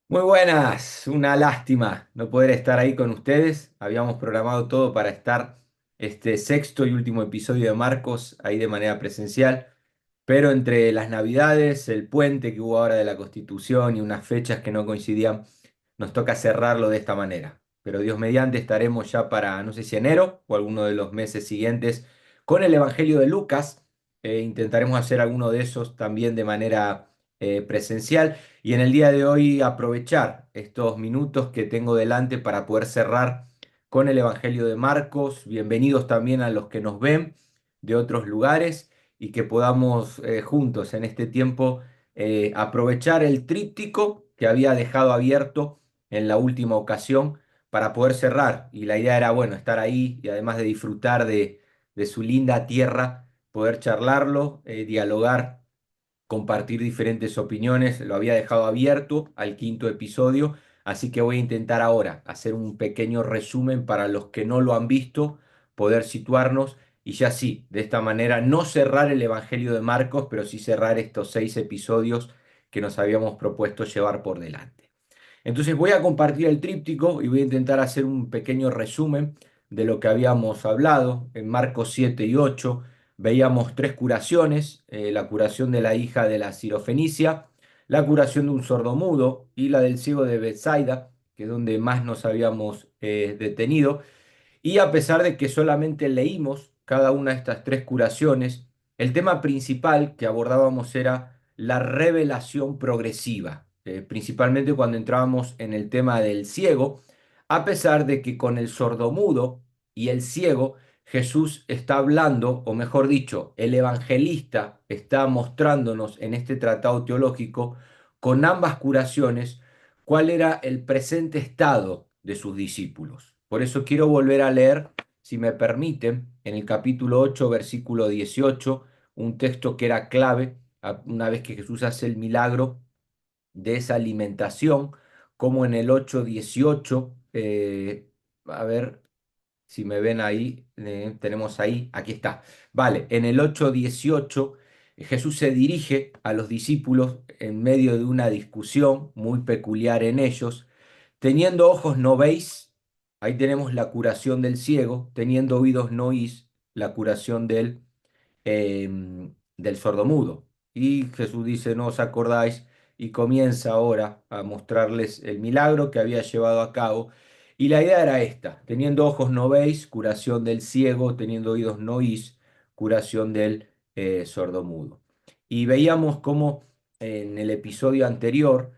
Muy buenas, una lástima no poder estar ahí con ustedes. Habíamos programado todo para estar este sexto y último episodio de Marcos ahí de manera presencial, pero entre las Navidades, el puente que hubo ahora de la Constitución y unas fechas que no coincidían, nos toca cerrarlo de esta manera. Pero Dios mediante estaremos ya para, no sé si enero o alguno de los meses siguientes, con el Evangelio de Lucas. Intentaremos hacer alguno de esos también de manera presencial. Y en el día de hoy aprovechar estos minutos que tengo delante para poder cerrar con el Evangelio de Marcos. Bienvenidos también a los que nos ven de otros lugares y que podamos juntos en este tiempo aprovechar el tríptico que había dejado abierto en la última ocasión para poder cerrar. Y la idea era, bueno, estar ahí y además de disfrutar de su linda tierra, poder charlarlo, dialogar, compartir diferentes opiniones. Lo había dejado abierto al quinto episodio, así que voy a intentar ahora hacer un pequeño resumen para los que no lo han visto, poder situarnos y ya sí, de esta manera no cerrar el Evangelio de Marcos, pero sí cerrar estos 6 episodios que nos habíamos propuesto llevar por delante. Entonces voy a compartir el tríptico y voy a intentar hacer un pequeño resumen de lo que habíamos hablado. En Marcos 7 y 8 veíamos tres curaciones: la curación de la hija de la Sirofenicia, la curación de un sordomudo y la del ciego de Bethsaida, que es donde más nos habíamos detenido. Y a pesar de que solamente leímos cada una de estas tres curaciones, el tema principal que abordábamos era la revelación progresiva, principalmente cuando entrábamos en el tema del ciego, a pesar de que con el sordomudo y el ciego Jesús está hablando, o mejor dicho, el evangelista está mostrándonos en este tratado teológico con ambas curaciones cuál era el presente estado de sus discípulos. Por eso quiero volver a leer, si me permiten, en el capítulo 8, versículo 18, un texto que era clave una vez que Jesús hace el milagro de esa alimentación, como en el 8:18, a ver si me ven ahí, tenemos ahí, aquí está. Vale, en el 8:18 Jesús se dirige a los discípulos en medio de una discusión muy peculiar en ellos. Teniendo ojos no veis, ahí tenemos la curación del ciego; teniendo oídos no oís, la curación del sordomudo. Y Jesús dice, no os acordáis, y comienza ahora a mostrarles el milagro que había llevado a cabo. Y la idea era esta: teniendo ojos no veis, curación del ciego; teniendo oídos no oís, curación del sordomudo. Y veíamos cómo en el episodio anterior,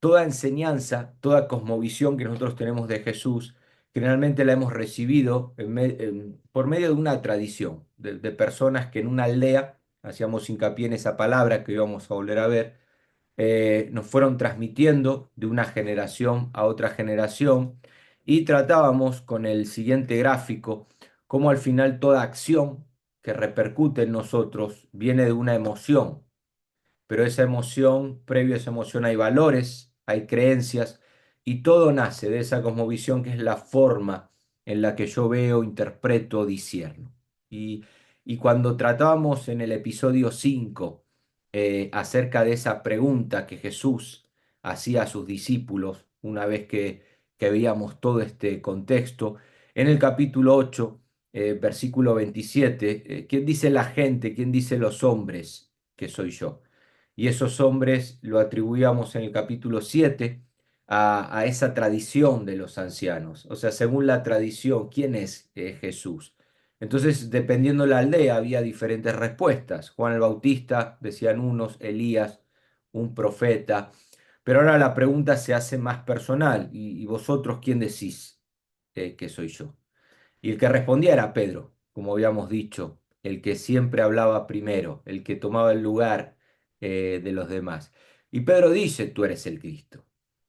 toda enseñanza, toda cosmovisión que nosotros tenemos de Jesús, generalmente la hemos recibido por medio de una tradición, de personas que en una aldea, hacíamos hincapié en esa palabra que íbamos a volver a ver, nos fueron transmitiendo de una generación a otra generación, y tratábamos con el siguiente gráfico cómo al final toda acción que repercute en nosotros viene de una emoción, pero esa emoción, previo a esa emoción hay valores, hay creencias, y todo nace de esa cosmovisión que es la forma en la que yo veo, interpreto, discierno. Y, y cuando tratábamos en el episodio 5 acerca de esa pregunta que Jesús hacía a sus discípulos una vez que veíamos todo este contexto, en el capítulo 8, versículo 27, ¿quién dice la gente, quién dice los hombres que soy yo? Y esos hombres lo atribuíamos en el capítulo 7 a esa tradición de los ancianos. O sea, según la tradición, ¿quién es Jesús? Entonces, dependiendo la aldea, había diferentes respuestas. Juan el Bautista, decían unos; Elías, un profeta. Pero ahora la pregunta se hace más personal. ¿Y vosotros quién decís que soy yo? Y el que respondía era Pedro, como habíamos dicho, el que siempre hablaba primero, el que tomaba el lugar de los demás. Y Pedro dice, tú eres el Cristo.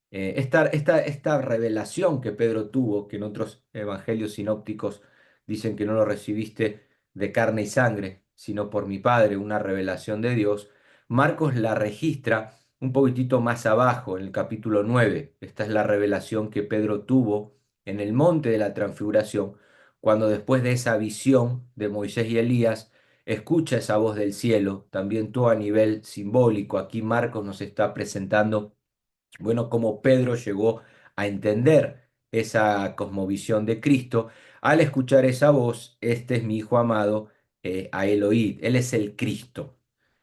Esta revelación que Pedro tuvo, que en otros evangelios sinópticos dicen que no lo recibiste de carne y sangre, sino por mi Padre, una revelación de Dios, Marcos la registra un poquitito más abajo, en el capítulo 9. Esta es la revelación que Pedro tuvo en el monte de la transfiguración, cuando después de esa visión de Moisés y Elías, escucha esa voz del cielo, también todo a nivel simbólico. Aquí Marcos nos está presentando Bueno, como Pedro llegó a entender esa cosmovisión de Cristo al escuchar esa voz: este es mi Hijo amado, a él oíd. Él es el Cristo.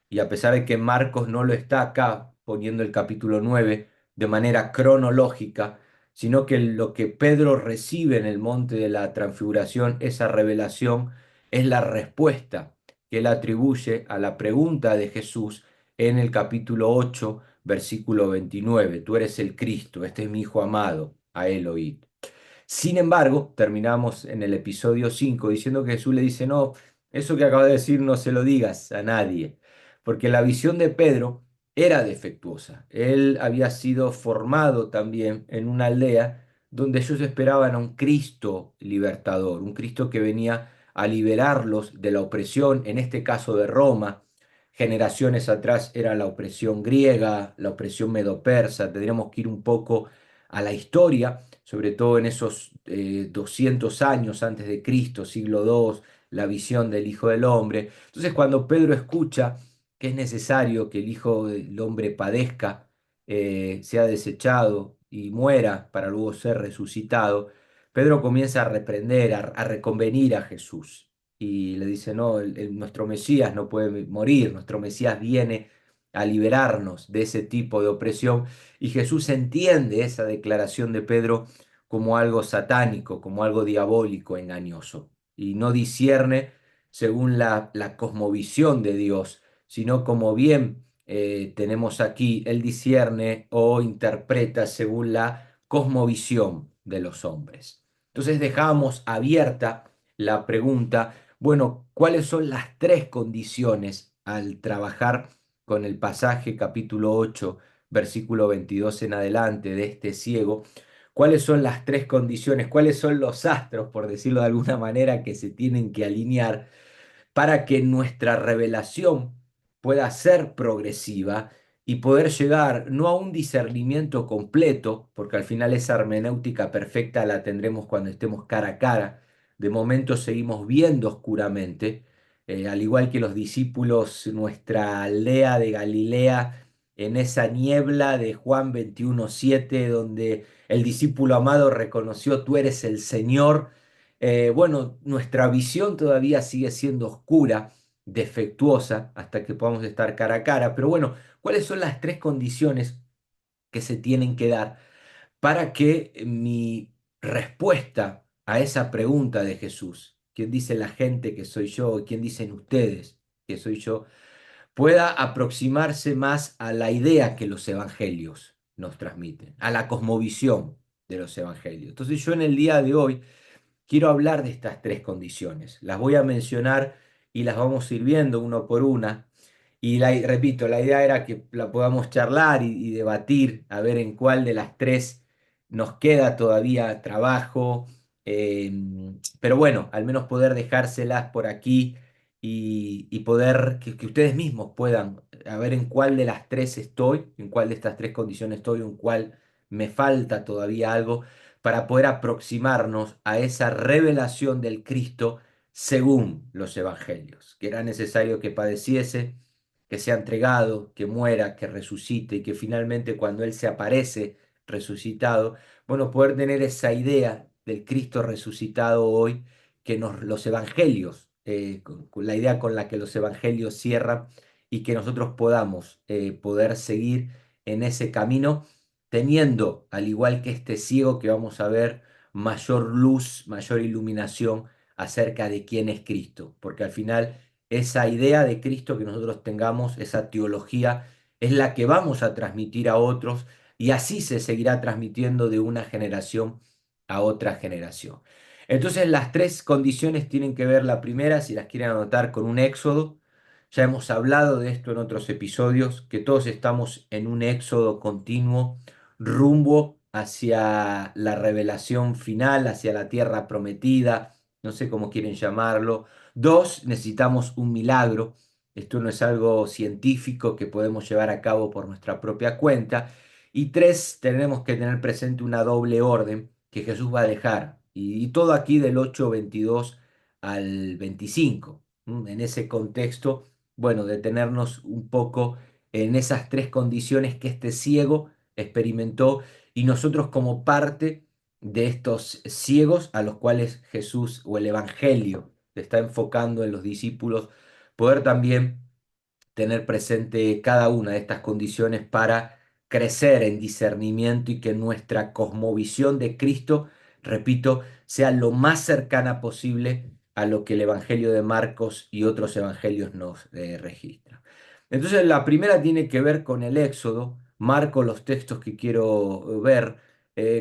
Y a pesar de que Marcos no lo está acá poniendo el capítulo 9 de manera cronológica, sino que lo que Pedro recibe en el monte de la transfiguración, esa revelación, es la respuesta que él atribuye a la pregunta de Jesús en el capítulo 8, versículo 29. Tú eres el Cristo, este es mi Hijo amado, a él oíd. Sin embargo, terminamos en el episodio 5 diciendo que Jesús le dice: no, eso que acabas de decir no se lo digas a nadie, porque la visión de Pedro era defectuosa. Él había sido formado también en una aldea donde ellos esperaban a un Cristo libertador, un Cristo que venía a liberarlos de la opresión, en este caso de Roma. Generaciones atrás era la opresión griega, la opresión medo-persa. Tendríamos que ir un poco a la historia, sobre todo en esos 200 años antes de Cristo, siglo II, la visión del Hijo del Hombre. Entonces, cuando Pedro escucha que es necesario que el Hijo del Hombre padezca, sea desechado y muera para luego ser resucitado, Pedro comienza a reprender, a reconvenir a Jesús y le dice: no, nuestro Mesías no puede morir, nuestro Mesías viene a liberarnos de ese tipo de opresión. Y Jesús entiende esa declaración de Pedro como algo satánico, como algo diabólico, engañoso, y no discierne según la cosmovisión de Dios, sino como bien tenemos aquí: él discierne o interpreta según la cosmovisión de los hombres. Entonces dejamos abierta la pregunta: bueno, ¿cuáles son las tres condiciones al trabajar con el pasaje capítulo 8, versículo 22 en adelante, de este ciego? ¿Cuáles son las tres condiciones? ¿Cuáles son los astros, por decirlo de alguna manera, que se tienen que alinear para que nuestra revelación pueda ser progresiva y poder llegar no a un discernimiento completo, porque al final esa hermenéutica perfecta la tendremos cuando estemos cara a cara? De momento seguimos viendo oscuramente, al igual que los discípulos, nuestra aldea de Galilea, en esa niebla de Juan 21:7, donde el discípulo amado reconoció: tú eres el Señor. Bueno, nuestra visión todavía sigue siendo oscura, defectuosa, hasta que podamos estar cara a cara. Pero bueno, ¿cuáles son las tres condiciones que se tienen que dar para que mi respuesta a esa pregunta de Jesús: ¿quién dice la gente que soy yo? ¿Quién dicen ustedes que soy yo?, pueda aproximarse más a la idea que los evangelios nos transmiten, a la cosmovisión de los evangelios? Entonces yo en el día de hoy quiero hablar de estas tres condiciones. Las voy a mencionar y las vamos a ir viendo uno por una. Y repito, la idea era que la podamos charlar y debatir, a ver en cuál de las tres nos queda todavía trabajo. eh, pero bueno, al menos poder dejárselas por aquí y poder que ustedes mismos puedan, a ver en cuál de las tres estoy, en cuál de estas tres condiciones estoy, en cuál me falta todavía algo, para poder aproximarnos a esa revelación del Cristo según los evangelios: que era necesario que padeciese, que sea entregado, que muera, que resucite, y que finalmente, cuando Él se aparece resucitado, bueno, poder tener esa idea del Cristo resucitado hoy, que los evangelios, con la idea con la que los evangelios cierran, y que nosotros podamos poder seguir en ese camino, teniendo, al igual que este ciego que vamos a ver, mayor luz, mayor iluminación acerca de quién es Cristo, porque al final esa idea de Cristo que nosotros tengamos, esa teología, es la que vamos a transmitir a otros, y así se seguirá transmitiendo de una generación a otra generación. Entonces las tres condiciones tienen que ver: la primera, si las quieren anotar, con un éxodo. Ya hemos hablado de esto en otros episodios, que todos estamos en un éxodo continuo rumbo hacia la revelación final, hacia la tierra prometida, no sé cómo quieren llamarlo. Dos, necesitamos un milagro. Esto no es algo científico que podemos llevar a cabo por nuestra propia cuenta. Y tres, tenemos que tener presente una doble orden que Jesús va a dejar. Y todo aquí del 8:22 al 25. En ese contexto, bueno, detenernos un poco en esas tres condiciones que este ciego experimentó, y nosotros como parte de estos ciegos a los cuales Jesús o el Evangelio se está enfocando en los discípulos, poder también tener presente cada una de estas condiciones para crecer en discernimiento y que nuestra cosmovisión de Cristo, repito, sea lo más cercana posible a lo que el Evangelio de Marcos y otros evangelios nos registran. Entonces, la primera tiene que ver con el Éxodo. Marco los textos que quiero ver.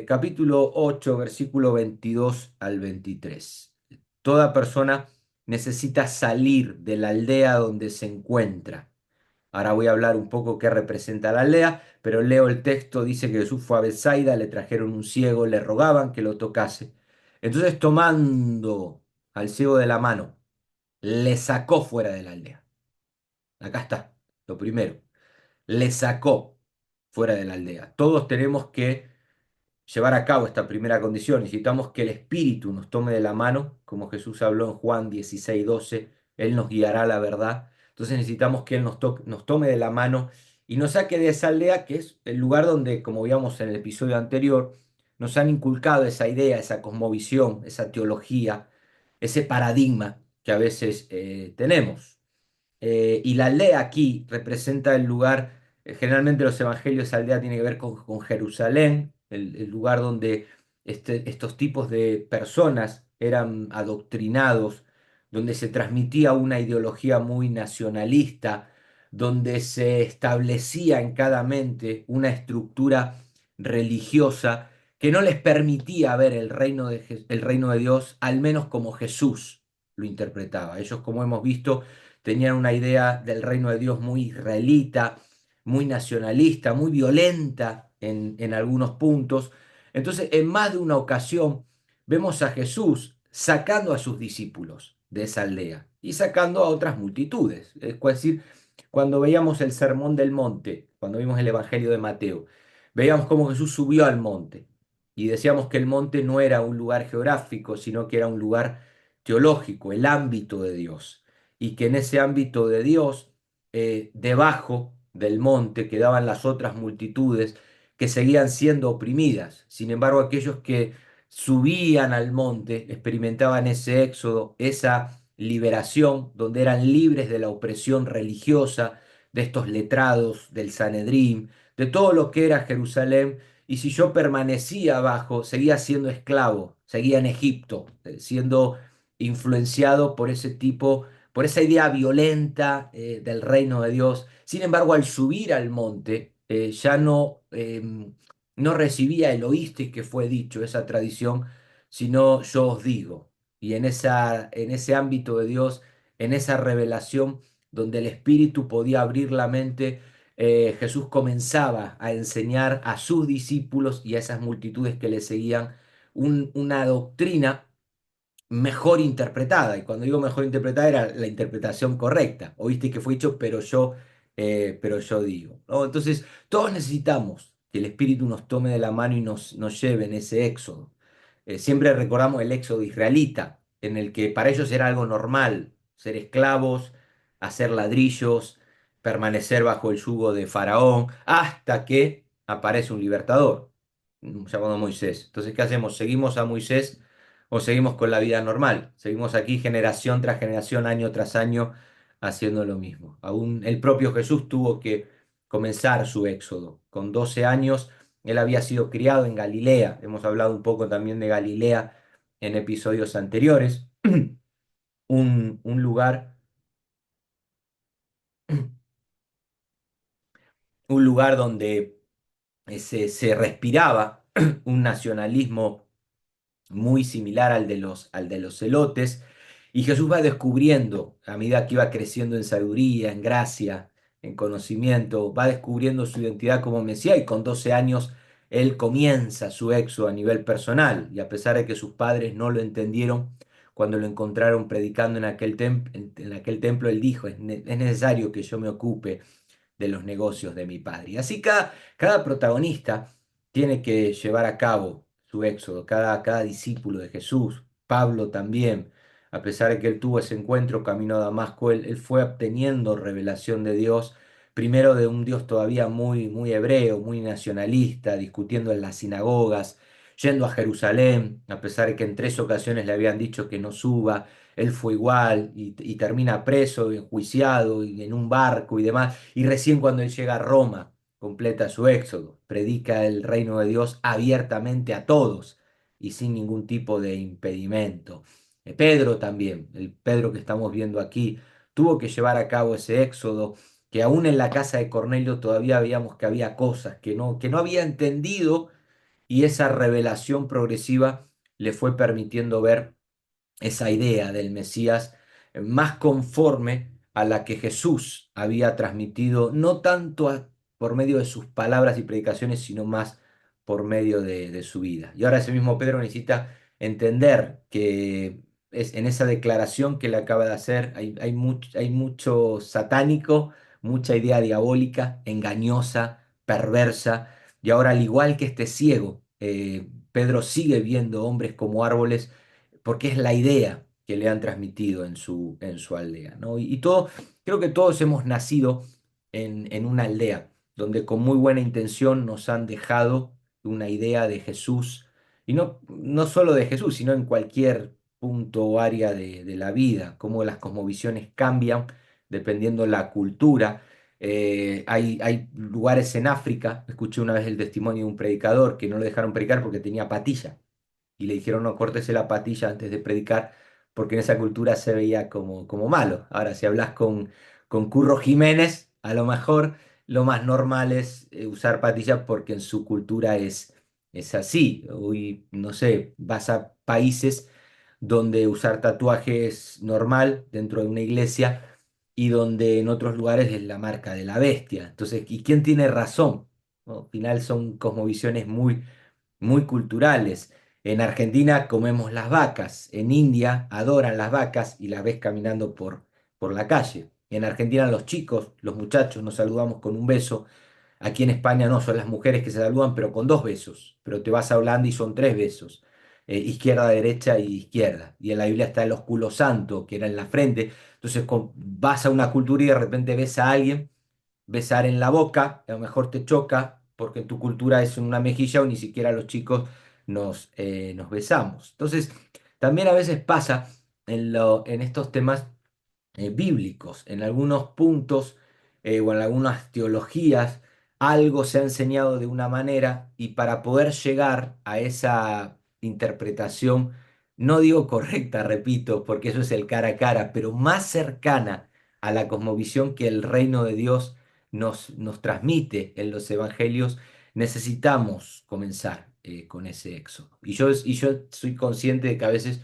Capítulo 8, versículo 22 al 23. Toda persona necesita salir de la aldea donde se encuentra. Ahora voy a hablar un poco qué representa la aldea, pero leo el texto, dice que Jesús fue a Bethsaida, le trajeron un ciego, le rogaban que lo tocase. Entonces, tomando al ciego de la mano, le sacó fuera de la aldea. Acá está, lo primero, le sacó fuera de la aldea. Todos tenemos que llevar a cabo esta primera condición. Necesitamos que el Espíritu nos tome de la mano, como Jesús habló en Juan 16:12, Él nos guiará a la verdad. Entonces necesitamos que Él nos tome de la mano y nos saque de esa aldea, que es el lugar donde, como vimos en el episodio anterior, nos han inculcado esa idea, esa cosmovisión, esa teología, ese paradigma que a veces tenemos. Y la aldea aquí representa el lugar, generalmente los evangelios, esa aldea tiene que ver con Jerusalén, el lugar donde estos tipos de personas eran adoctrinados, donde se transmitía una ideología muy nacionalista, donde se establecía en cada mente una estructura religiosa que no les permitía ver el reino de Dios, al menos como Jesús lo interpretaba. Ellos, como hemos visto, tenían una idea del reino de Dios muy israelita, muy nacionalista, muy violenta en algunos puntos. Entonces, en más de una ocasión, vemos a Jesús sacando a sus discípulos de esa aldea y sacando a otras multitudes. Es decir, cuando veíamos el Sermón del Monte, cuando vimos el Evangelio de Mateo, veíamos cómo Jesús subió al monte y decíamos que el monte no era un lugar geográfico, sino que era un lugar teológico, el ámbito de Dios, y que en ese ámbito de Dios, debajo del monte, quedaban las otras multitudes que seguían siendo oprimidas. Sin embargo, aquellos que subían al monte experimentaban ese éxodo, esa liberación, donde eran libres de la opresión religiosa, de estos letrados, del Sanedrín, de todo lo que era Jerusalén. Y si yo permanecía abajo, seguía siendo esclavo, seguía en Egipto, siendo influenciado por ese tipo, por esa idea violenta del reino de Dios. Sin embargo, al subir al monte, ya no recibía el oíste que fue dicho, esa tradición, sino yo os digo. Y en ese ámbito de Dios, en esa revelación donde el Espíritu podía abrir la mente, Jesús comenzaba a enseñar a sus discípulos y a esas multitudes que le seguían una doctrina mejor interpretada. Y cuando digo mejor interpretada era la interpretación correcta. Oíste que fue dicho, pero yo digo, ¿no? Entonces, todos necesitamos que el Espíritu nos tome de la mano y nos lleve en ese éxodo. Siempre recordamos el éxodo israelita, en el que para ellos era algo normal, ser esclavos, hacer ladrillos, permanecer bajo el yugo de Faraón, hasta que aparece un libertador, llamado Moisés. Entonces, ¿qué hacemos? ¿Seguimos a Moisés o seguimos con la vida normal? Seguimos aquí generación tras generación, año tras año, haciendo lo mismo. Aún el propio Jesús tuvo que comenzar su éxodo. Con 12 años, él había sido criado en Galilea. Hemos hablado un poco también de Galilea en episodios anteriores. Un lugar, un lugar donde se respiraba un nacionalismo muy similar al de los celotes, y Jesús va descubriendo, a medida que iba creciendo en sabiduría, en gracia, en conocimiento, va descubriendo su identidad como Mesías, y con 12 años él comienza su éxodo a nivel personal, y a pesar de que sus padres no lo entendieron, cuando lo encontraron predicando en aquel templo, él dijo, es necesario que yo me ocupe de los negocios de mi padre. Y así cada protagonista tiene que llevar a cabo su éxodo, cada discípulo de Jesús, Pablo también, a pesar de que él tuvo ese encuentro camino a Damasco, él fue obteniendo revelación de Dios, primero de un Dios todavía muy hebreo, muy nacionalista, discutiendo en las sinagogas, yendo a Jerusalén, a pesar de que en 3 ocasiones le habían dicho que no suba, él fue igual y termina preso, enjuiciado y en un barco y demás, y recién cuando él llega a Roma, completa su éxodo, predica el reino de Dios abiertamente a todos y sin ningún tipo de impedimento. Pedro también, el Pedro que estamos viendo aquí, tuvo que llevar a cabo ese éxodo, que aún en la casa de Cornelio todavía veíamos que había cosas que no había entendido, y esa revelación progresiva le fue permitiendo ver esa idea del Mesías más conforme a la que Jesús había transmitido, no tanto por medio de sus palabras y predicaciones, sino más por medio de su vida. Y ahora ese mismo Pedro necesita entender que es en esa declaración que le acaba de hacer hay mucho satánico, mucha idea diabólica, engañosa, perversa, y ahora al igual que este ciego, Pedro sigue viendo hombres como árboles porque es la idea que le han transmitido en su aldea, ¿no? Creo que todos hemos nacido en una aldea donde con muy buena intención nos han dejado una idea de Jesús, y no solo de Jesús, sino en cualquier punto o área de la vida, cómo las cosmovisiones cambian dependiendo la cultura. Hay lugares en África, escuché una vez el testimonio de un predicador que no lo dejaron predicar porque tenía patilla y le dijeron no córtese la patilla antes de predicar, porque en esa cultura se veía como malo. Ahora, si hablas con Curro Jiménez, a lo mejor lo más normal es usar patilla porque en su cultura es así. Hoy, no sé, vas a países donde usar tatuaje es normal dentro de una iglesia y donde en otros lugares es la marca de la bestia. Entonces, ¿y quién tiene razón? ¿No? Al final son cosmovisiones muy culturales. En Argentina comemos las vacas, en India adoran las vacas y las ves caminando por la calle. En Argentina los chicos, los muchachos, nos saludamos con un beso. Aquí en España no, son las mujeres que se saludan, pero con 2 besos. Pero te vas a Holanda y son 3 besos. Izquierda, derecha y izquierda. Y en la Biblia está el ósculo santo, que era en la frente. Entonces vas a una cultura y de repente ves a alguien besar en la boca, a lo mejor te choca porque en tu cultura es en una mejilla o ni siquiera los chicos nos besamos. Entonces, también a veces pasa en estos temas bíblicos. En algunos puntos o en algunas teologías, algo se ha enseñado de una manera y para poder llegar a esa interpretación, no digo correcta, repito, porque eso es el cara a cara, pero más cercana a la cosmovisión que el reino de Dios nos transmite en los evangelios, necesitamos comenzar con ese éxodo. Y yo soy consciente de que a veces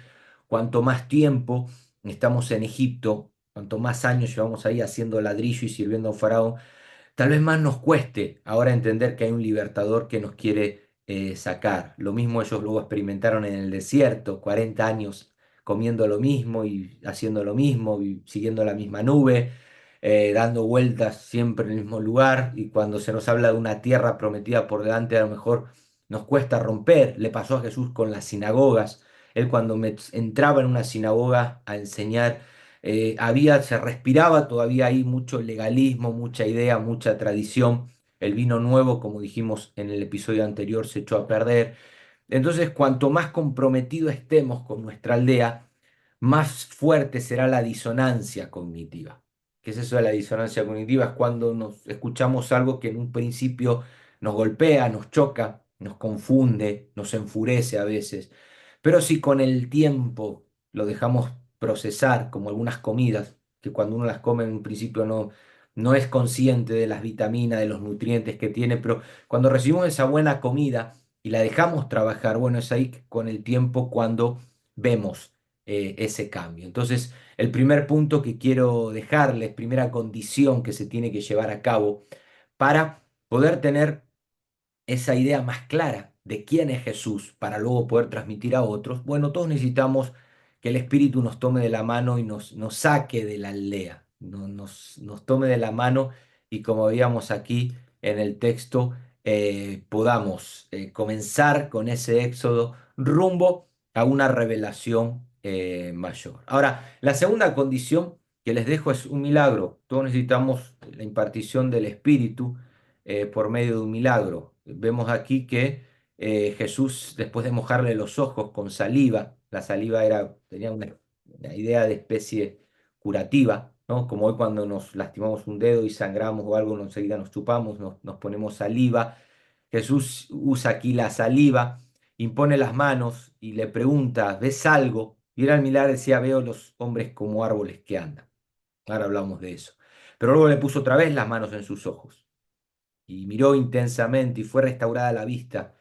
cuanto más tiempo estamos en Egipto, cuanto más años llevamos ahí haciendo ladrillo y sirviendo a un faraón, tal vez más nos cueste ahora entender que hay un libertador que nos quiere sacar. Lo mismo ellos luego experimentaron en el desierto, 40 años comiendo lo mismo y haciendo lo mismo y siguiendo la misma nube, dando vueltas siempre en el mismo lugar, y cuando se nos habla de una tierra prometida por delante, a lo mejor nos cuesta romper. Le pasó a Jesús con las sinagogas. Él cuando entraba en una sinagoga a enseñar, se respiraba todavía ahí mucho legalismo, mucha idea, mucha tradición. El vino nuevo, como dijimos en el episodio anterior, se echó a perder. Entonces, cuanto más comprometido estemos con nuestra aldea, más fuerte será la disonancia cognitiva. ¿Qué es eso de la disonancia cognitiva? Es cuando nos escuchamos algo que en un principio nos golpea, nos choca, nos confunde, nos enfurece a veces. Pero si con el tiempo lo dejamos procesar, como algunas comidas, que cuando uno las come en un principio no es consciente de las vitaminas, de los nutrientes que tiene, pero cuando recibimos esa buena comida y la dejamos trabajar, bueno, es ahí con el tiempo cuando vemos ese cambio. Entonces, el primer punto que quiero dejarles, primera condición que se tiene que llevar a cabo para poder tener esa idea más clara de quién es Jesús para luego poder transmitir a otros, bueno, todos necesitamos que el Espíritu nos tome de la mano y nos saque de la aldea, nos tome de la mano, y como veíamos aquí en el texto, podamos comenzar con ese éxodo rumbo a una revelación mayor. Ahora, la segunda condición que les dejo es un milagro. Todos necesitamos la impartición del Espíritu por medio de un milagro. Vemos aquí que Jesús, después de mojarle los ojos con saliva, la saliva tenía una idea de especie curativa, ¿no? Como hoy cuando nos lastimamos un dedo y sangramos o algo, enseguida nos chupamos, nos ponemos saliva. Jesús usa aquí la saliva, impone las manos y le pregunta, ¿ves algo? Y era el milagro, decía, veo los hombres como árboles que andan. Ahora hablamos de eso. Pero luego le puso otra vez las manos en sus ojos y miró intensamente y fue restaurada la vista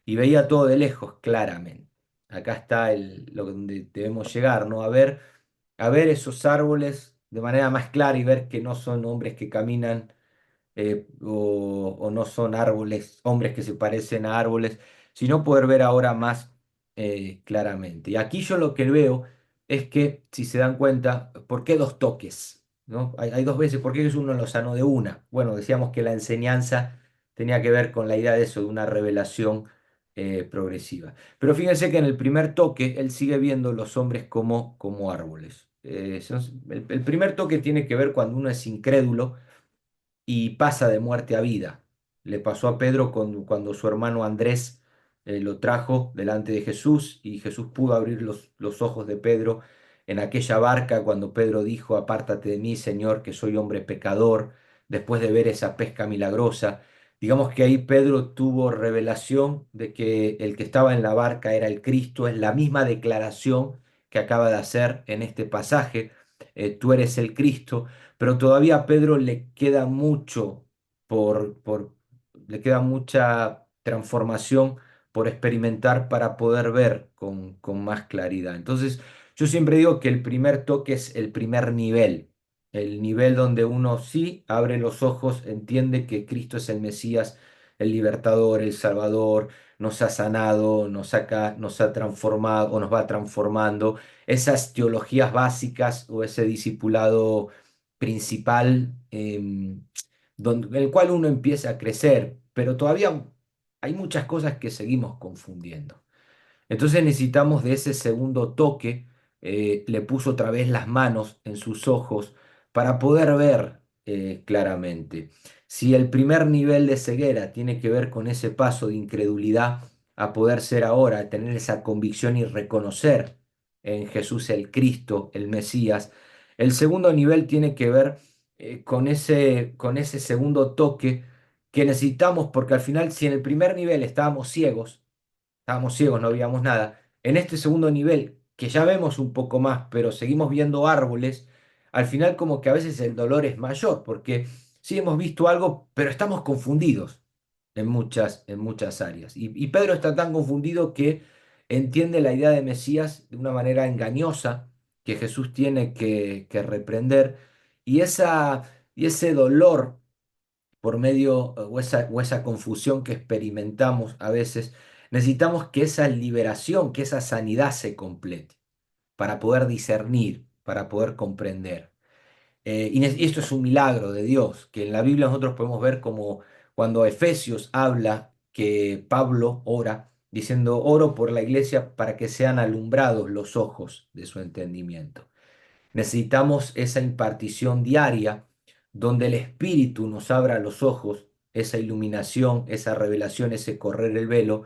y veía todo de lejos claramente. Acá está lo donde debemos llegar, ¿no? A ver esos árboles de manera más clara y ver que no son hombres que caminan o no son árboles, hombres que se parecen a árboles, sino poder ver ahora más claramente. Y aquí yo lo que veo es que, si se dan cuenta, ¿por qué dos toques? ¿No? Hay dos veces, ¿por qué Jesús no lo sanó de una? Bueno, decíamos que la enseñanza tenía que ver con la idea de eso, de una revelación progresiva. Pero fíjense que en el primer toque él sigue viendo los hombres como árboles. El primer toque tiene que ver cuando uno es incrédulo y pasa de muerte a vida. Le pasó a Pedro cuando su hermano Andrés lo trajo delante de Jesús y Jesús pudo abrir los ojos de Pedro en aquella barca cuando Pedro dijo, apártate de mí, Señor, que soy hombre pecador, después de ver esa pesca milagrosa. Digamos que ahí Pedro tuvo revelación de que el que estaba en la barca era el Cristo, es la misma declaración que acaba de hacer en este pasaje, tú eres el Cristo, pero todavía a Pedro le queda mucho le queda mucha transformación por experimentar para poder ver con más claridad. Entonces, yo siempre digo que el primer toque es el primer nivel, el nivel donde uno sí abre los ojos, entiende que Cristo es el Mesías, el libertador, el Salvador, nos ha sanado, nos ha transformado o nos va transformando. Esas teologías básicas o ese discipulado principal en el cual uno empieza a crecer, pero todavía hay muchas cosas que seguimos confundiendo. Entonces necesitamos de ese segundo toque, le puso otra vez las manos en sus ojos para poder ver claramente. Si el primer nivel de ceguera tiene que ver con ese paso de incredulidad a poder ser ahora, tener esa convicción y reconocer en Jesús el Cristo, el Mesías, el segundo nivel tiene que ver con ese segundo toque que necesitamos, porque al final si en el primer nivel estábamos ciegos, no veíamos nada. En este segundo nivel, que ya vemos un poco más, pero seguimos viendo árboles, al final como que a veces el dolor es mayor, porque sí hemos visto algo, pero estamos confundidos en muchas áreas. Y Pedro está tan confundido que entiende la idea de Mesías de una manera engañosa que Jesús tiene que reprender, y, y ese dolor por medio o esa confusión que experimentamos a veces, necesitamos que esa liberación, que esa sanidad se complete para poder discernir, para poder comprender. Y esto es un milagro de Dios, que en la Biblia nosotros podemos ver como cuando Efesios habla que Pablo ora, diciendo, oro por la iglesia para que sean alumbrados los ojos de su entendimiento. Necesitamos esa impartición diaria donde el Espíritu nos abra los ojos, esa iluminación, esa revelación, ese correr el velo,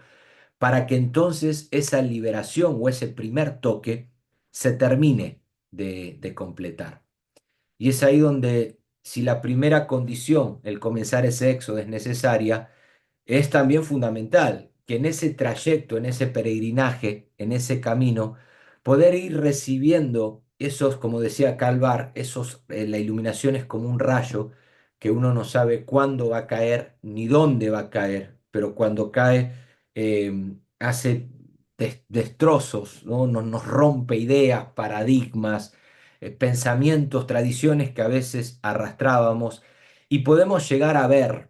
para que entonces esa liberación o ese primer toque se termine de completar. Y es ahí donde, si la primera condición, el comenzar ese éxodo, es necesaria, es también fundamental que en ese trayecto, en ese peregrinaje, en ese camino, poder ir recibiendo esos, como decía Calvar, la iluminación es como un rayo que uno no sabe cuándo va a caer ni dónde va a caer, pero cuando cae hace destrozos, ¿no? Nos rompe ideas, paradigmas, pensamientos, tradiciones que a veces arrastrábamos y podemos llegar a ver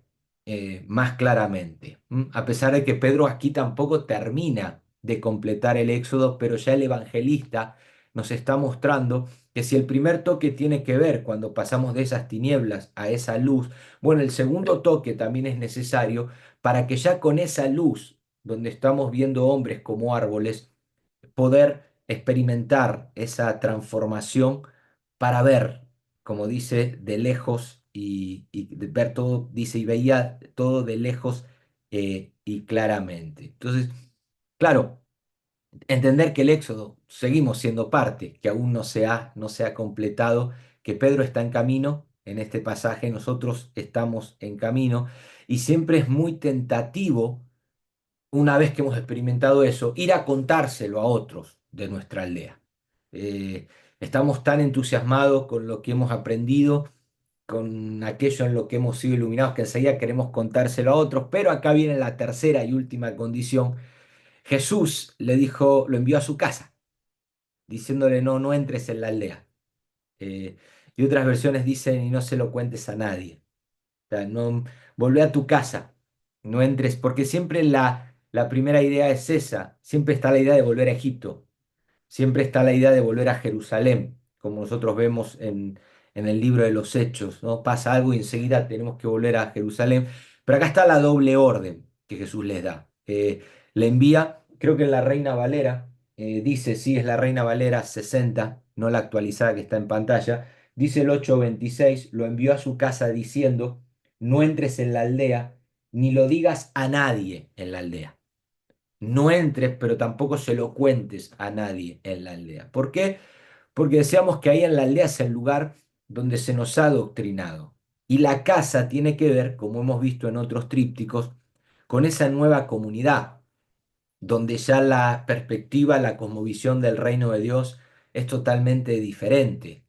más claramente. A pesar de que Pedro aquí tampoco termina de completar el éxodo, pero ya el evangelista nos está mostrando que si el primer toque tiene que ver cuando pasamos de esas tinieblas a esa luz, bueno, el segundo toque también es necesario para que ya con esa luz, donde estamos viendo hombres como árboles, poder experimentar esa transformación para ver. como dice, de lejos y de ver todo, dice, y veía todo de lejos y claramente. Entonces, claro, entender que el Éxodo seguimos siendo parte, que aún no se ha completado, que Pedro está en camino, en este pasaje nosotros estamos en camino, y siempre es muy tentativo, una vez que hemos experimentado eso, ir a contárselo a otros de nuestra aldea. Eh, Estamos tan entusiasmados con lo que hemos aprendido, con aquello en lo que hemos sido iluminados, que enseguida queremos contárselo a otros, pero acá viene la tercera y última condición. Jesús le dijo, lo envió a su casa, diciéndole, no, no entres en la aldea. Eh, y otras versiones dicen, y no se lo cuentes a nadie. O sea, no, volvé a tu casa, no entres, porque siempre la primera idea es esa, siempre está la idea de volver a Egipto. Siempre está la idea de volver a Jerusalén, como nosotros vemos en el libro de los Hechos, ¿no? Pasa algo y enseguida tenemos que volver a Jerusalén. Pero acá está la doble orden que Jesús les da. Le envía, creo que en la Reina Valera, dice, sí, es la Reina Valera 60, no la actualizada que está en pantalla, dice el 8:26, lo envió a su casa diciendo, no entres en la aldea, ni lo digas a nadie en la aldea. No entres, pero tampoco se lo cuentes a nadie en la aldea. ¿Por qué? Porque deseamos que ahí en la aldea sea el lugar donde se nos ha adoctrinado. Y la casa tiene que ver, como hemos visto en otros trípticos, con esa nueva comunidad, donde ya la perspectiva, la cosmovisión del reino de Dios es totalmente diferente.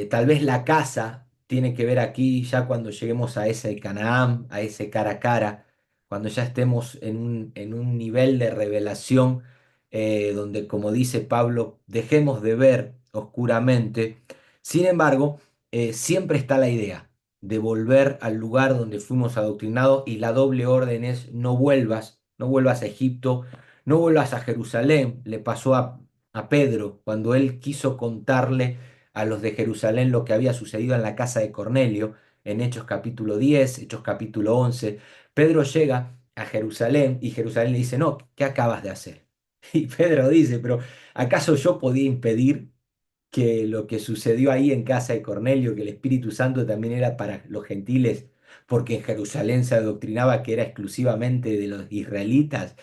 Tal vez la casa tiene que ver aquí ya cuando lleguemos a ese Canaán, a ese cara a cara, cuando ya estemos en un nivel de revelación donde, como dice Pablo, dejemos de ver oscuramente. Sin embargo, siempre está la idea de volver al lugar donde fuimos adoctrinados y la doble orden es no vuelvas, no vuelvas a Egipto, no vuelvas a Jerusalén. Le pasó a Pedro cuando él quiso contarle a los de Jerusalén lo que había sucedido en la casa de Cornelio, en Hechos capítulo 10, Hechos capítulo 11. Pedro llega a Jerusalén y Jerusalén le dice, no, ¿qué acabas de hacer? Y Pedro dice, pero ¿acaso yo podía impedir que lo que sucedió ahí en casa de Cornelio, que el Espíritu Santo también era para los gentiles, porque en Jerusalén se adoctrinaba que era exclusivamente de los israelitas?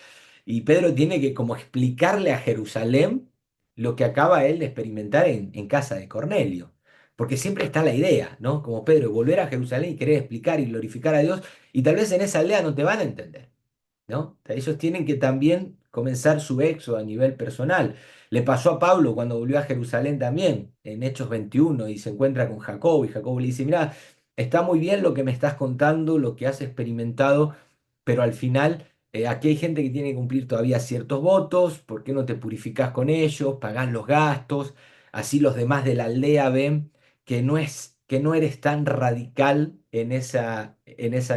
Y Pedro tiene que como explicarle a Jerusalén lo que acaba él de experimentar en casa de Cornelio. Porque siempre está la idea, ¿no? Como Pedro, volver a Jerusalén y querer explicar y glorificar a Dios, y tal vez en esa aldea no te van a entender. ¿No? O sea, ellos tienen que también comenzar su éxodo a nivel personal. Le pasó a Pablo cuando volvió a Jerusalén también, en Hechos 21, y se encuentra con Jacobo, y Jacobo le dice, mira, está muy bien lo que me estás contando, lo que has experimentado, pero al final aquí hay gente que tiene que cumplir todavía ciertos votos, ¿por qué no te purificás con ellos, pagás los gastos? Así los demás de la aldea ven que no eres tan radical en esa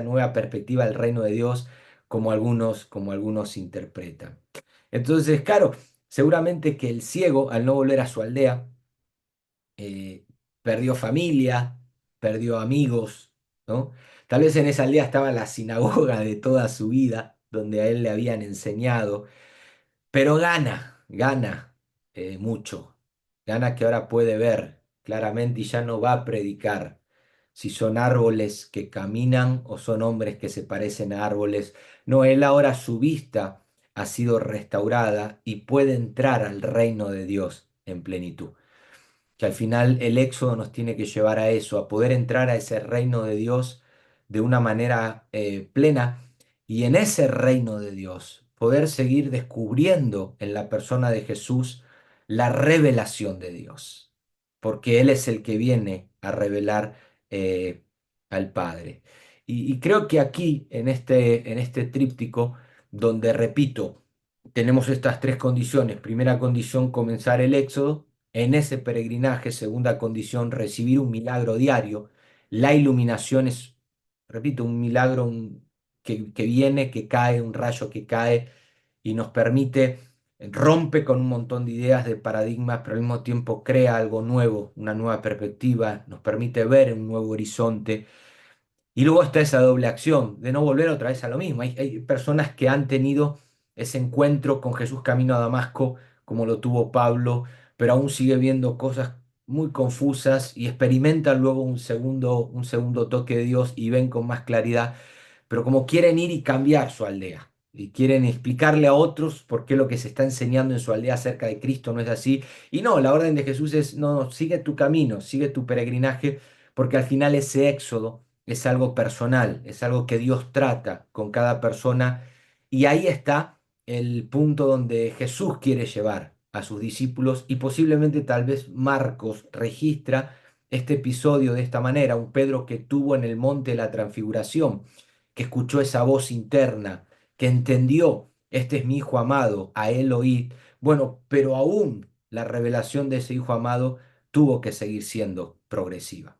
nueva perspectiva del reino de Dios como algunos interpretan. Entonces, claro, seguramente que el ciego, al no volver a su aldea, eh, perdió familia, perdió amigos, ¿no? Tal vez en esa aldea estaba la sinagoga de toda su vida, donde a él le habían enseñado, pero gana mucho. Gana que ahora puede ver claramente y ya no va a predicar si son árboles que caminan o son hombres que se parecen a árboles. No, él ahora su vista ha sido restaurada y puede entrar al reino de Dios en plenitud, que al final el éxodo nos tiene que llevar a eso, a poder entrar a ese reino de Dios de una manera plena y en ese reino de Dios poder seguir descubriendo en la persona de Jesús la revelación de Dios, porque Él es el que viene a revelar eh, al Padre. Y creo que aquí, en este tríptico, donde repito, tenemos estas tres condiciones. Primera condición, comenzar el éxodo. En ese peregrinaje, segunda condición, recibir un milagro diario. La iluminación es, repito, un milagro que viene, que cae, un rayo que cae y nos permite, rompe con un montón de ideas, de paradigmas, pero al mismo tiempo crea algo nuevo, una nueva perspectiva, nos permite ver un nuevo horizonte. Y luego está esa doble acción de no volver otra vez a lo mismo. Hay personas que han tenido ese encuentro con Jesús camino a Damasco, como lo tuvo Pablo, pero aún sigue viendo cosas muy confusas y experimentan luego un segundo toque de Dios y ven con más claridad, pero como quieren ir y cambiar su aldea y quieren explicarle a otros por qué lo que se está enseñando en su aldea acerca de Cristo no es así. Y no, la orden de Jesús es, no, no, sigue tu camino, sigue tu peregrinaje, porque al final ese éxodo es algo personal, es algo que Dios trata con cada persona y ahí está el punto donde Jesús quiere llevar a sus discípulos y posiblemente tal vez Marcos registra este episodio de esta manera, un Pedro que tuvo en el monte la transfiguración, que escuchó esa voz interna, que entendió, este es mi hijo amado, a él oíd. Bueno, pero aún la revelación de ese hijo amado tuvo que seguir siendo progresiva.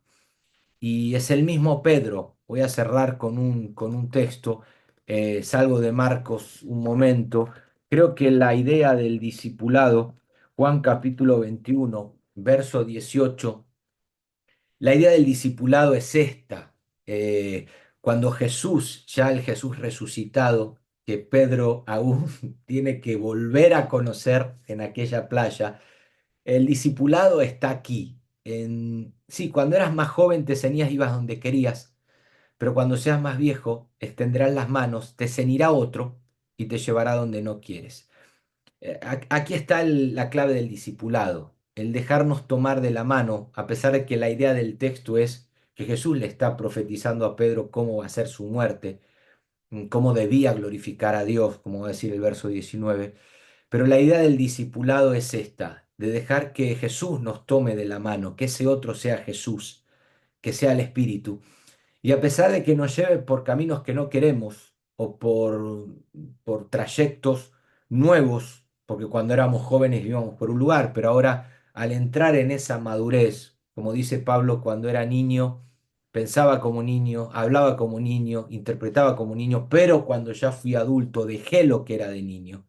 Y es el mismo Pedro. Voy a cerrar con un texto, salgo de Marcos un momento. Creo que la idea del discipulado, Juan capítulo 21 verso 18, la idea del discipulado es esta. Cuando Jesús, ya el Jesús resucitado, que Pedro aún tiene que volver a conocer en aquella playa, el discipulado está aquí. Sí, cuando eras más joven te ceñías, ibas donde querías, pero cuando seas más viejo, extenderás las manos, te ceñirá otro y te llevará donde no quieres. Aquí está la clave del discipulado, el dejarnos tomar de la mano, a pesar de que la idea del texto es que Jesús le está profetizando a Pedro cómo va a ser su muerte, cómo debía glorificar a Dios, como va a decir el verso 19. Pero la idea del discipulado es esta, de dejar que Jesús nos tome de la mano, que ese otro sea Jesús, que sea el Espíritu. Y a pesar de que nos lleve por caminos que no queremos o por trayectos nuevos, porque cuando éramos jóvenes íbamos por un lugar, pero ahora al entrar en esa madurez, como dice Pablo, cuando era niño, pensaba como niño, hablaba como niño, interpretaba como niño, pero cuando ya fui adulto dejé lo que era de niño,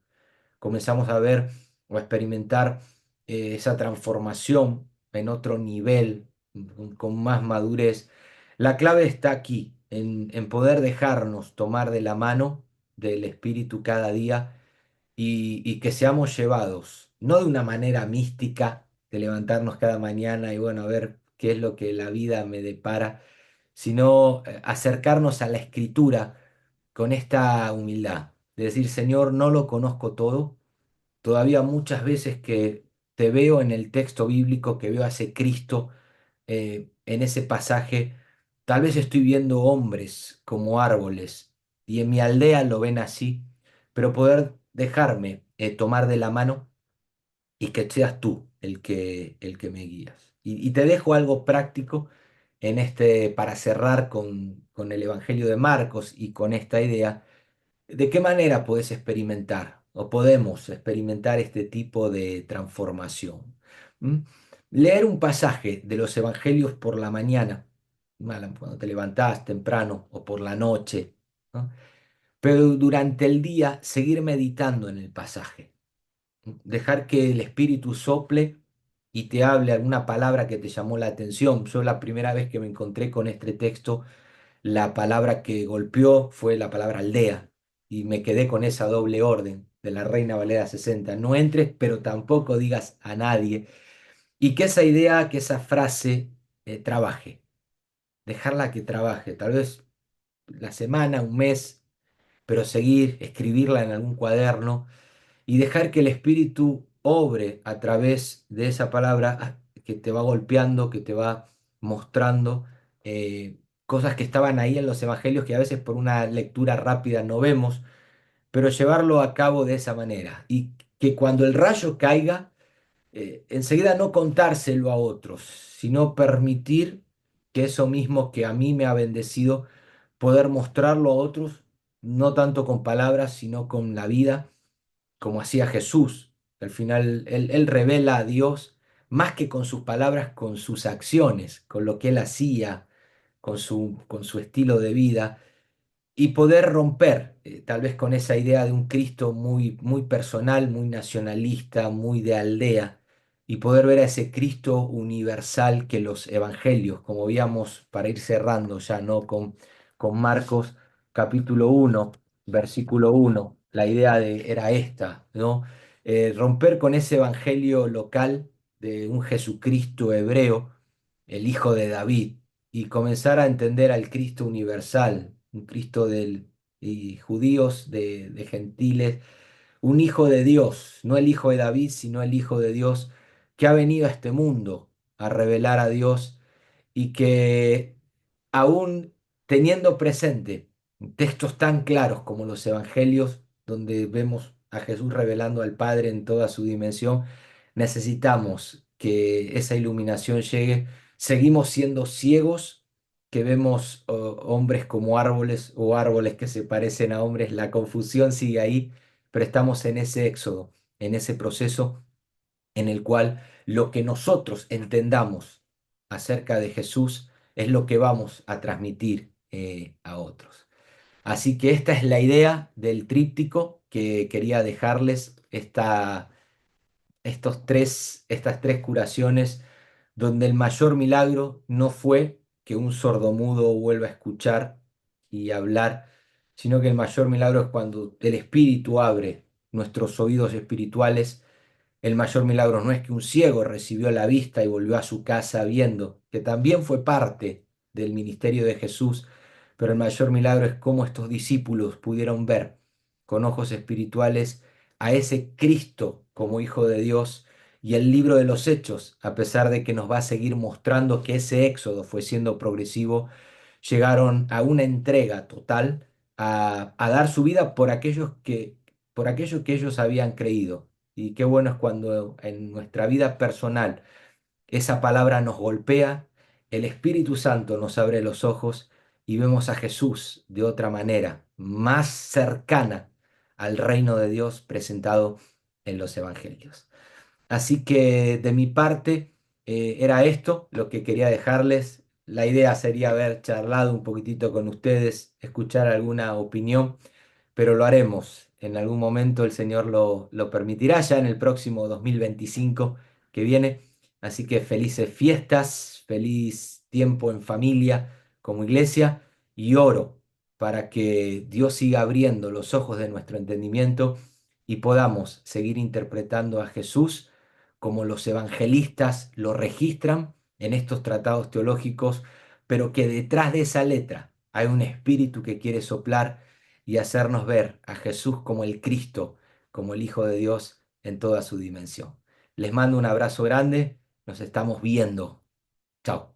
comenzamos a ver o a experimentar esa transformación en otro nivel, con más madurez. La clave está aquí, en poder dejarnos tomar de la mano del Espíritu cada día y que seamos llevados, no de una manera mística, de levantarnos cada mañana y bueno, a ver qué es lo que la vida me depara, sino acercarnos a la Escritura con esta humildad, de decir, Señor, no lo conozco todo. Todavía muchas veces que te veo en el texto bíblico, que veo a ese Cristo en ese pasaje, tal vez estoy viendo hombres como árboles y en mi aldea lo ven así, pero poder dejarme tomar de la mano y que seas tú el que me guías. Y te dejo algo práctico en este, para cerrar con el Evangelio de Marcos y con esta idea. ¿De qué manera puedes experimentar o podemos experimentar este tipo de transformación? ¿Mm? Leer un pasaje de los evangelios por la mañana, cuando te levantás temprano o por la noche, ¿no? Pero durante el día seguir meditando en el pasaje, dejar que el Espíritu sople y te hable alguna palabra que te llamó la atención. Yo la primera vez que me encontré con este texto, la palabra que golpeó fue la palabra aldea y me quedé con esa doble orden de la Reina Valera 60. No entres, pero tampoco digas a nadie. Y que esa idea, que esa frase trabaje, dejarla que trabaje, tal vez la semana, un mes, pero seguir, escribirla en algún cuaderno y dejar que el Espíritu obre a través de esa palabra que te va golpeando, que te va mostrando cosas que estaban ahí en los evangelios que a veces por una lectura rápida no vemos, pero llevarlo a cabo de esa manera y que cuando el rayo caiga, enseguida no contárselo a otros, sino permitir que eso mismo que a mí me ha bendecido, poder mostrarlo a otros, no tanto con palabras, sino con la vida como hacía Jesús. Al final, él revela a Dios más que con sus palabras, con sus acciones, con lo que él hacía, con su estilo de vida y poder romper tal vez con esa idea de un Cristo muy, muy personal, muy nacionalista, muy de aldea, y poder ver a ese Cristo universal que los evangelios, como veíamos para ir cerrando ya, ¿no? Con Marcos capítulo 1 versículo 1 la idea era esta, ¿no? Romper con ese evangelio local de un Jesucristo hebreo, el hijo de David, y comenzar a entender al Cristo universal, un Cristo y judíos, de gentiles, un hijo de Dios, no el hijo de David, sino el hijo de Dios que ha venido a este mundo a revelar a Dios y que aún teniendo presente textos tan claros como los evangelios, donde vemos a Jesús revelando al Padre en toda su dimensión, necesitamos que esa iluminación llegue. Seguimos siendo ciegos, que vemos hombres como árboles o árboles que se parecen a hombres, la confusión sigue ahí, pero estamos en ese éxodo, en ese proceso en el cual lo que nosotros entendamos acerca de Jesús es lo que vamos a transmitir a otros. Así que esta es la idea del tríptico que quería dejarles, estas tres curaciones, donde el mayor milagro no fue que un sordomudo vuelva a escuchar y hablar, sino que el mayor milagro es cuando el Espíritu abre nuestros oídos espirituales. El mayor milagro no es que un ciego recibió la vista y volvió a su casa viendo, que también fue parte del ministerio de Jesús, pero el mayor milagro es cómo estos discípulos pudieron ver con ojos espirituales a ese Cristo como Hijo de Dios. Y el libro de los Hechos, a pesar de que nos va a seguir mostrando que ese éxodo fue siendo progresivo, llegaron a una entrega total, a dar su vida por aquello que ellos habían creído. Y qué bueno es cuando en nuestra vida personal esa palabra nos golpea, el Espíritu Santo nos abre los ojos y vemos a Jesús de otra manera, más cercana al reino de Dios presentado en los evangelios. Así que de mi parte era esto lo que quería dejarles. La idea sería haber charlado un poquitito con ustedes, escuchar alguna opinión, pero lo haremos. En algún momento el Señor lo permitirá ya en el próximo 2025 que viene. Así que felices fiestas, feliz tiempo en familia como iglesia y oro para que Dios siga abriendo los ojos de nuestro entendimiento y podamos seguir interpretando a Jesús como los evangelistas lo registran en estos tratados teológicos, pero que detrás de esa letra hay un espíritu que quiere soplar y hacernos ver a Jesús como el Cristo, como el Hijo de Dios en toda su dimensión. Les mando un abrazo grande, nos estamos viendo. Chao.